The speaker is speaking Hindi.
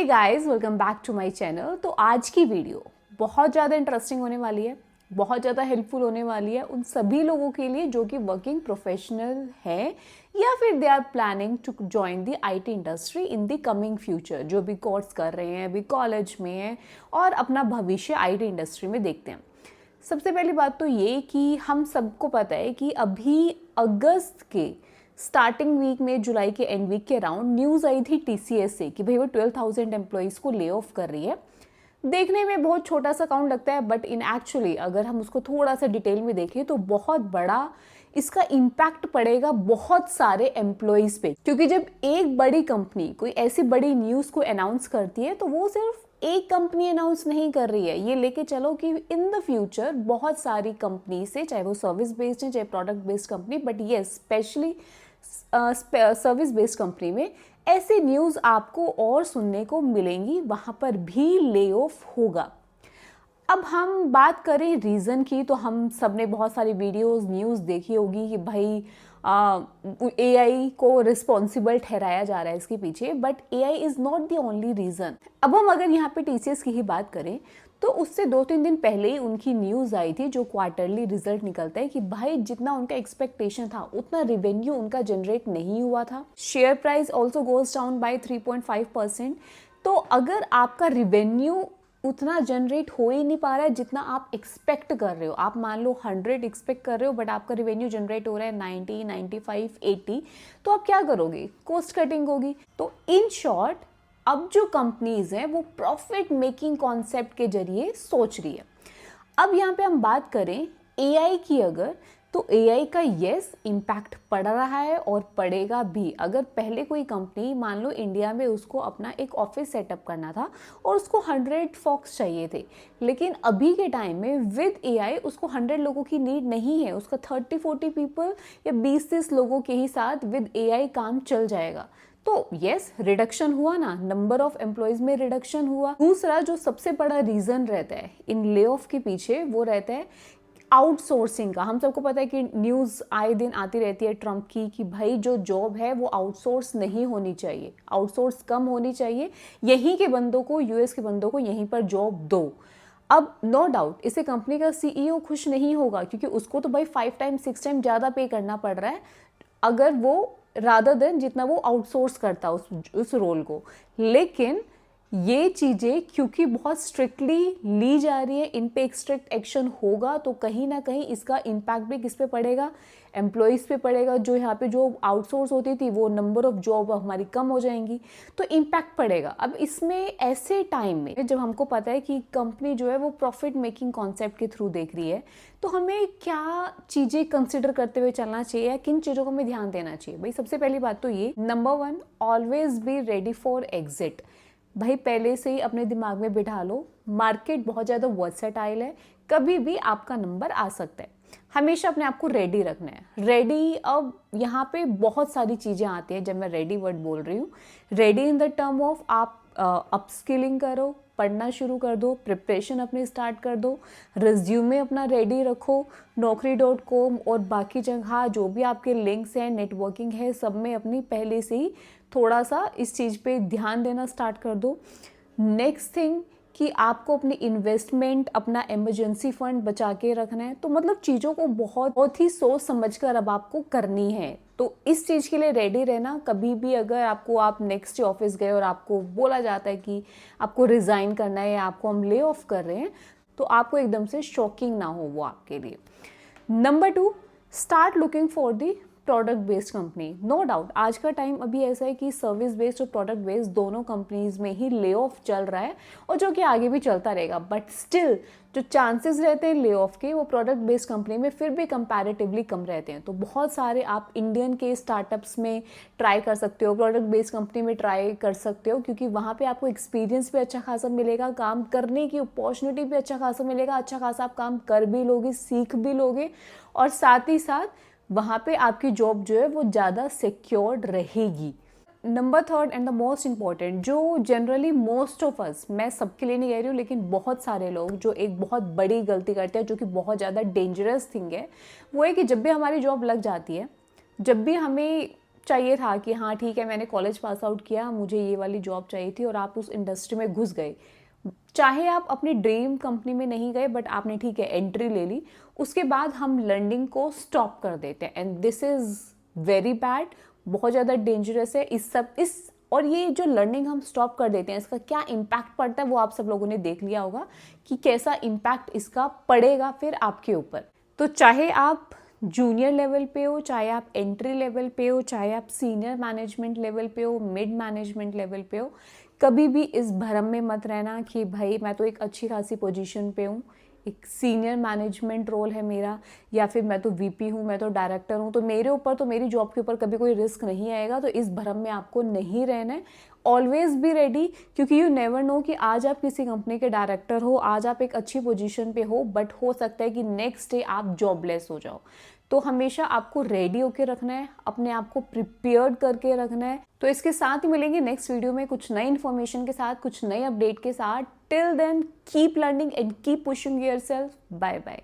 Guys, welcome back to my channel. तो आज की वीडियो बहुत ज़्यादा इंटरेस्टिंग होने वाली है, बहुत ज़्यादा हेल्पफुल होने वाली है उन सभी लोगों के लिए जो कि वर्किंग प्रोफेशनल हैं या फिर they are planning to join the IT industry in the coming future, जो भी कोर्स कर रहे हैं, अभी कॉलेज में हैं और अपना भविष्य आईटी इंडस्ट्री में देखते हैं। सबसे पहली बात तो ये कि हम सबको पता है कि अभी अगस्त के स्टार्टिंग वीक में, जुलाई के एंड वीक के अराउंड न्यूज़ आई थी टीसीएस से कि भाई वो 12,000 एम्प्लॉयज़ को ले ऑफ कर रही है। देखने में बहुत छोटा सा काउंट लगता है, बट इन एक्चुअली अगर हम उसको थोड़ा सा डिटेल में देखें तो बहुत बड़ा इसका इम्पैक्ट पड़ेगा बहुत सारे एम्प्लॉयज़ पे। क्योंकि जब एक बड़ी कंपनी कोई ऐसी बड़ी न्यूज़ को अनाउंस करती है तो वो सिर्फ एक कंपनी अनाउंस नहीं कर रही है, ये लेके चलो कि इन द फ्यूचर बहुत सारी कंपनी से, चाहे वो सर्विस बेस्ड है चाहे प्रोडक्ट बेस्ड कंपनी, बट ये स्पेशली सर्विस बेस्ड कंपनी में ऐसी न्यूज़ आपको और सुनने को मिलेंगी, वहाँ पर भी ले ऑफ होगा। अब हम बात करें रीज़न की, तो हम सब ने बहुत सारी वीडियोस न्यूज़ देखी होगी कि भाई एआई को रिस्पॉन्सिबल ठहराया जा रहा है इसके पीछे, but AI is not the only reason. अब हम अगर यहाँ पे टीसीएस की ही बात करें तो उससे 2-3 दिन पहले ही उनकी न्यूज़ आई थी, जो क्वार्टरली रिजल्ट निकलता है कि भाई जितना उनका एक्सपेक्टेशन था उतना रेवेन्यू उनका जनरेट नहीं हुआ था। Share price also goes down by 3.5%। तो अगर आपका रेवेन्यू उतना जनरेट हो ही नहीं पा रहा है जितना आप एक्सपेक्ट कर रहे हो, आप मान लो 100 एक्सपेक्ट कर रहे हो बट आपका रेवेन्यू जनरेट हो रहा है 90, 95, 80, तो आप क्या करोगे? कॉस्ट कटिंग होगी। तो इन शॉर्ट अब जो कंपनीज हैं वो प्रॉफिट मेकिंग कॉन्सेप्ट के जरिए सोच रही है। अब यहाँ पे हम बात करें एआई की, अगर तो एआई का यस इम्पैक्ट पड़ रहा है और पड़ेगा भी। अगर पहले कोई कंपनी, मान लो इंडिया में, उसको अपना एक ऑफिस सेटअप करना था और उसको 100 फॉक्स चाहिए थे, लेकिन अभी के टाइम में विद एआई उसको 100 लोगों की नीड नहीं है, उसका 30-40 पीपल या 20-30 लोगों के ही साथ विद एआई काम चल जाएगा। तो यस, रिडक्शन हुआ ना, नंबर ऑफ एम्प्लॉयज में रिडक्शन हुआ। दूसरा जो सबसे बड़ा रीजन रहता है इन ले ऑफ के पीछे, वो रहता है आउटसोर्सिंग का। हम सबको पता है कि न्यूज़ आए दिन आती रहती है ट्रम्प की कि भाई जो जॉब है वो आउटसोर्स नहीं होनी चाहिए, आउटसोर्स कम होनी चाहिए, यहीं के बंदों को, यूएस के बंदों को यहीं पर जॉब दो। अब नो डाउट इसे कंपनी का सीईओ खुश नहीं होगा, क्योंकि उसको तो भाई 5 टाइम 6 टाइम ज़्यादा पे करना पड़ रहा है अगर वो, रादर देन जितना वो आउटसोर्स करता उस रोल को। लेकिन ये चीज़ें क्योंकि बहुत स्ट्रिक्टली ली जा रही है, इन पे एक स्ट्रिक्ट एक्शन होगा, तो कहीं ना कहीं इसका इम्पैक्ट भी किस पे पड़ेगा? एम्प्लॉयज़ पे पड़ेगा। जो यहाँ पे जो आउटसोर्स होती थी वो नंबर ऑफ जॉब हमारी कम हो जाएंगी, तो इम्पैक्ट पड़ेगा। अब इसमें ऐसे टाइम में जब हमको पता है कि कंपनी जो है वो प्रॉफिट मेकिंग कॉन्सेप्ट के थ्रू देख रही है, तो हमें क्या चीज़ें कंसिडर करते हुए चलना चाहिए या किन चीज़ों को हमें ध्यान देना चाहिए? भाई सबसे पहली बात तो ये, number 1, always be ready for exit. भाई पहले से ही अपने दिमाग में बिठा लो, मार्केट बहुत ज़्यादा वर्सेटाइल है, कभी भी आपका नंबर आ सकता है। हमेशा अपने आप को रेडी रखना है। रेडी, अब यहाँ पे बहुत सारी चीज़ें आती हैं जब मैं रेडी वर्ड बोल रही हूँ। Ready in the term of आप अपस्किलिंग करो, पढ़ना शुरू कर दो, प्रिपरेशन अपनी स्टार्ट कर दो, रिज्यूमे अपना रेडी रखो, naukri.com और बाकी जगह जो भी आपके लिंक्स हैं, नेटवर्किंग है, सब में अपनी पहले से ही थोड़ा सा इस चीज़ पे ध्यान देना स्टार्ट कर दो। नेक्स्ट थिंग कि आपको अपनी इन्वेस्टमेंट, अपना इमरजेंसी फंड बचा के रखना है। तो मतलब चीज़ों को बहुत ही सोच समझकर अब आपको करनी है। तो इस चीज़ के लिए रेडी रहना। कभी भी अगर आप नेक्स्ट ऑफिस गए और आपको बोला जाता है कि आपको रिज़ाइन करना है या आपको हम ले ऑफ कर रहे हैं, तो आपको एकदम से शॉकिंग ना हो वो आपके लिए। Number 2, start looking for the product based company. No doubt आज का टाइम अभी ऐसा है कि सर्विस बेस्ड और प्रोडक्ट बेस्ड दोनों कंपनीज में ही ले ऑफ चल रहा है, और जो कि आगे भी चलता रहेगा। बट स्टिल जो चांसेस रहते हैं ले ऑफ के, वो प्रोडक्ट बेस्ड कंपनी में फिर भी कंपैरेटिवली कम रहते हैं। तो बहुत सारे आप इंडियन के स्टार्टअप्स में ट्राई कर सकते हो, प्रोडक्ट बेस्ड कंपनी में ट्राई कर सकते हो, क्योंकि वहाँ पे आपको एक्सपीरियंस भी अच्छा खासा मिलेगा, काम करने की अपॉर्चुनिटी भी अच्छा खासा मिलेगा, अच्छा खासा आप काम कर भी लोगे, सीख भी लोगे, और साथ ही साथ वहाँ पे आपकी जॉब जो है वो ज़्यादा सिक्योर्ड रहेगी। Number 3 and the most important, जो जनरली मोस्ट ऑफ अस, मैं सबके लिए नहीं कह रही हूँ, लेकिन बहुत सारे लोग जो एक बहुत बड़ी गलती करते हैं, जो कि बहुत ज़्यादा डेंजरस थिंग है, वो है कि जब भी हमारी जॉब लग जाती है, जब भी हमें चाहिए था कि हाँ ठीक है, मैंने कॉलेज पास आउट किया, मुझे ये वाली जॉब चाहिए थी और आप उस इंडस्ट्री में घुस गए, चाहे आप अपनी ड्रीम कंपनी में नहीं गए बट आपने ठीक है एंट्री ले ली, उसके बाद हम लर्निंग को स्टॉप कर देते हैं and this is very bad, बहुत ज़्यादा डेंजरस है। इस और ये जो लर्निंग हम स्टॉप कर देते हैं इसका क्या इम्पैक्ट पड़ता है वो आप सब लोगों ने देख लिया होगा कि कैसा इम्पैक्ट इसका पड़ेगा फिर आपके ऊपर। तो चाहे आप जूनियर लेवल पे हो, चाहे आप एंट्री लेवल पे हो, चाहे आप सीनियर मैनेजमेंट लेवल पे हो, मिड मैनेजमेंट लेवल पे हो, कभी भी इस भ्रम में मत रहना कि भाई मैं तो एक अच्छी खासी पोजीशन पे हूँ, एक सीनियर मैनेजमेंट रोल है मेरा, या फिर मैं तो वीपी हूँ, मैं तो डायरेक्टर हूँ, तो मेरे ऊपर, तो मेरी जॉब के ऊपर कभी कोई रिस्क नहीं आएगा। तो इस भ्रम में आपको नहीं रहना है। ऑलवेज बी रेडी, क्योंकि यू नेवर नो कि आज आप किसी कंपनी के डायरेक्टर हो, आज आप एक अच्छी पोजीशन पे हो, बट हो सकता है कि नेक्स्ट डे आप जॉबलेस हो जाओ। तो हमेशा आपको रेडी होके रखना है, अपने आप को प्रिपेयर्ड करके रखना है। तो इसके साथ ही मिलेंगे नेक्स्ट वीडियो में कुछ नई इन्फॉर्मेशन के साथ, कुछ नए अपडेट के साथ। Till then keep learning and keep pushing yourself. Bye bye.